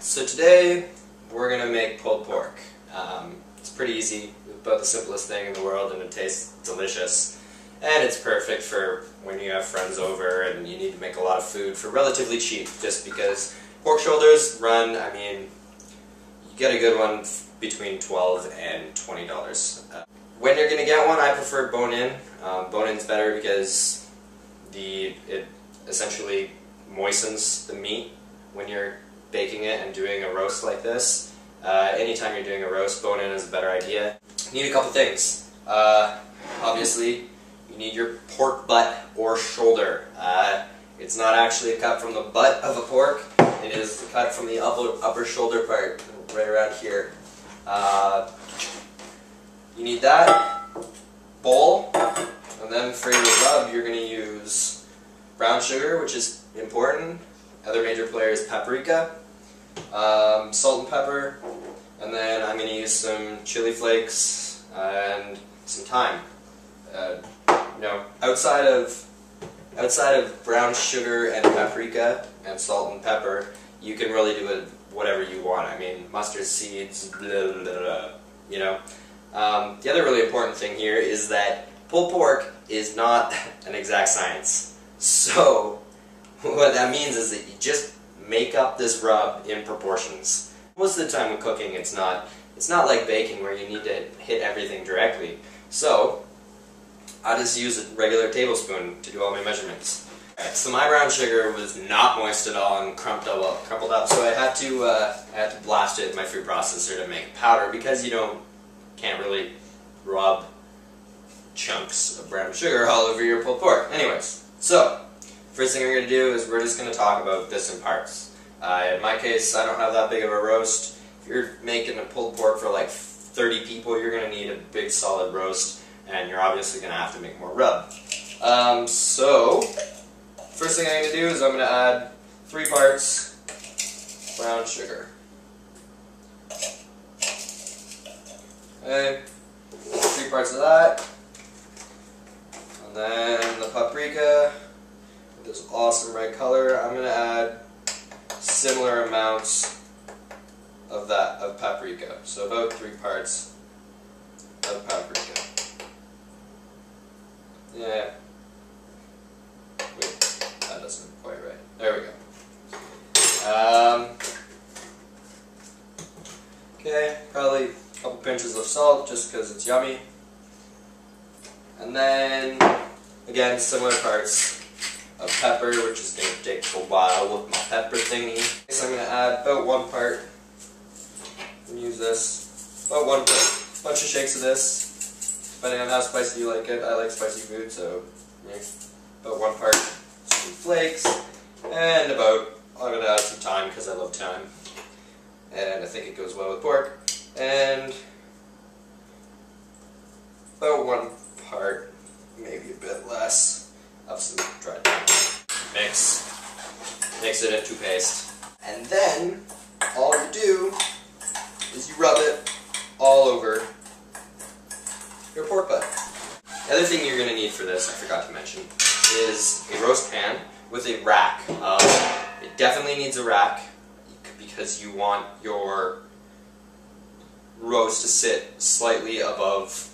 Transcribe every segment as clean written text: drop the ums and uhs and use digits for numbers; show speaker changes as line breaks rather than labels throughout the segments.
So today we're going to make pulled pork. It's pretty easy, about the simplest thing in the world, and it tastes delicious. And it's perfect for when you have friends over and you need to make a lot of food for relatively cheap, just because pork shoulders run, I mean, you get a good one between $12 and $20. When you're going to get one, I prefer bone-in. Bone-in's better because it essentially moistens the meat when you're baking it and doing a roast like this. Anytime you're doing a roast, bone-in is a better idea. You need a couple things. Obviously, you need your pork butt or shoulder. It's not actually a cut from the butt of a pork. It is the cut from the upper shoulder part, right around here. You need that bowl, and then for your rub, you're going to use brown sugar, which is important. Other major player is paprika, salt and pepper, and then I'm going to use some chili flakes and some thyme. Outside of brown sugar and paprika and salt and pepper, you can really do it whatever you want. I mean, mustard seeds, blah, blah, blah, you know. The other really important thing here is that pulled pork is not an exact science. So what that means is that you just make up this rub in proportions. Most of the time when cooking, it's not like baking where you need to hit everything directly. So I just use a regular tablespoon to do all my measurements. Alright, so my brown sugar was not moist at all and crumpled up, so I had to blast it in my food processor to make powder, because you can't really rub chunks of brown sugar all over your pulled pork. Anyways, so first thing we're going to do is we're just going to talk about this in parts. In my case, I don't have that big of a roast. If you're making a pulled pork for like 30 people, you're going to need a big solid roast, and you're obviously going to have to make more rub. So first thing I'm going to do is I'm going to add 3 parts brown sugar. Okay, 3 parts of that. And then the paprika, with this awesome red color, I'm going to add similar amounts of paprika. So about 3 parts of paprika. Yeah. Wait, that doesn't quite right. There we go. Okay, probably a couple pinches of salt just because it's yummy. And then, again, similar parts of pepper, which is going to take a while with my pepper thingy. So I'm going to add about 1 part. And use this. About 1 part. Bunch of shakes of this. Depending on how spicy you like it. I like spicy food, so yeah, about 1 part chili flakes. And I'm going to add some thyme because I love thyme. And I think it goes well with pork. And about 1 part, maybe a bit less, of some dried thyme. Mix it into paste. And then, all you do is you rub it all over your pork butt. The other thing you're going to need for this, I forgot to mention, is a roast pan with a rack. It definitely needs a rack because you want your roast to sit slightly above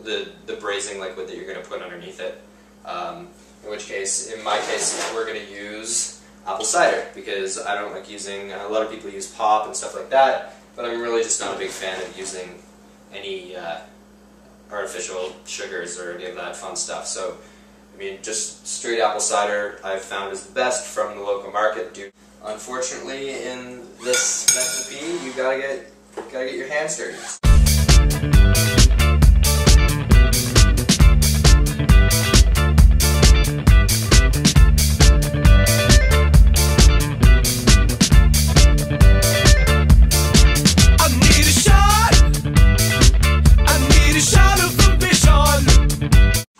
the braising liquid that you're going to put underneath it. In which case, in my case, we're going to use apple cider, because I don't like using, a lot of people use pop and stuff like that, but I'm really just not a big fan of using any artificial sugars or any of that fun stuff. So, I mean, just straight apple cider I've found is the best from the local market. Unfortunately, in this recipe, you gotta get your hands dirty.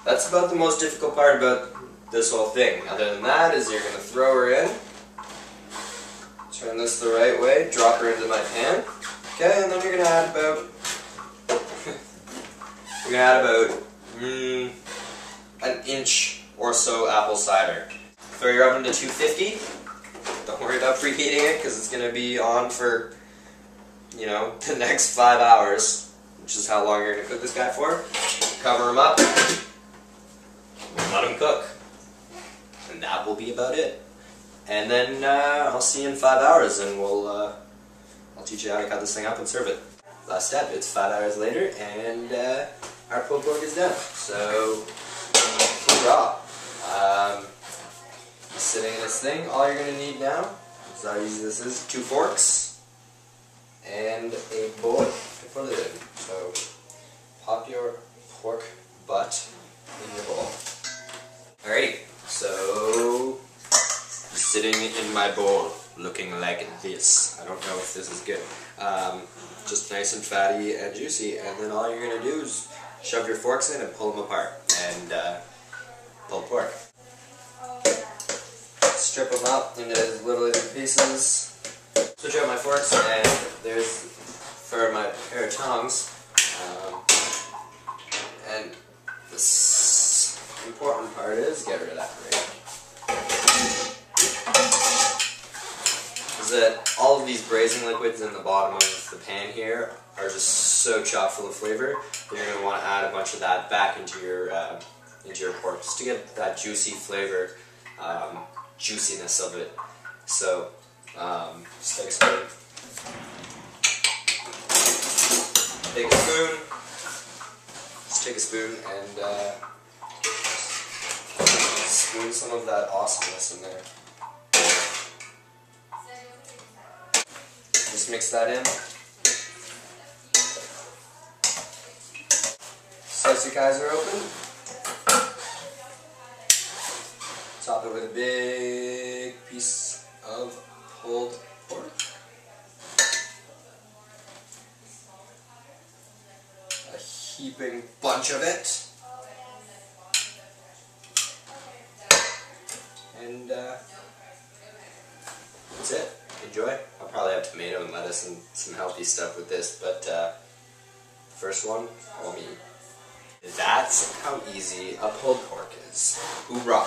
That's about the most difficult part about this whole thing. Other than that is you're going to throw her in, turn this the right way, drop her into my pan, okay, and then you're going to add about an inch or so apple cider. Throw your oven to 250, don't worry about up preheating it because it's going to be on for, you know, the next 5 hours, which is how long you're going to cook this guy for. Cover him up, let him cook, and that will be about it. And then I'll see you in 5 hours, and I'll teach you how to cut this thing up and serve it. Last step, it's 5 hours later, and our pulled pork is done. So, hoorah! It's sitting in this thing. All you're going to need now, is how easy this is, 2 forks and a bowl to put it in. So, pop your pork butt in your bowl. Alrighty, so sitting in my bowl, looking like this. I don't know if this is good. Just nice and fatty and juicy, and then all you're going to do is shove your forks in and pull them apart, and pulled pork. Strip them up into little pieces. Switch out my forks, and there's for my pair of tongs. And this important part is get rid of that grain. Is that all of these braising liquids in the bottom of the pan here are just so chock full of flavor that you're going to want to add a bunch of that back into your pork just to get that juicy flavor, juiciness of it. So just take a spoon. Take a spoon. Just take a spoon and spoon some of that awesomeness in there. Just mix that in. Slice your Kaiser open. Top it with a big piece of pulled pork. A heaping bunch of it. And that's it. Enjoy. I'll probably have tomato and lettuce and some healthy stuff with this, but first one, all me. That's how easy a pulled pork is. Hoorah!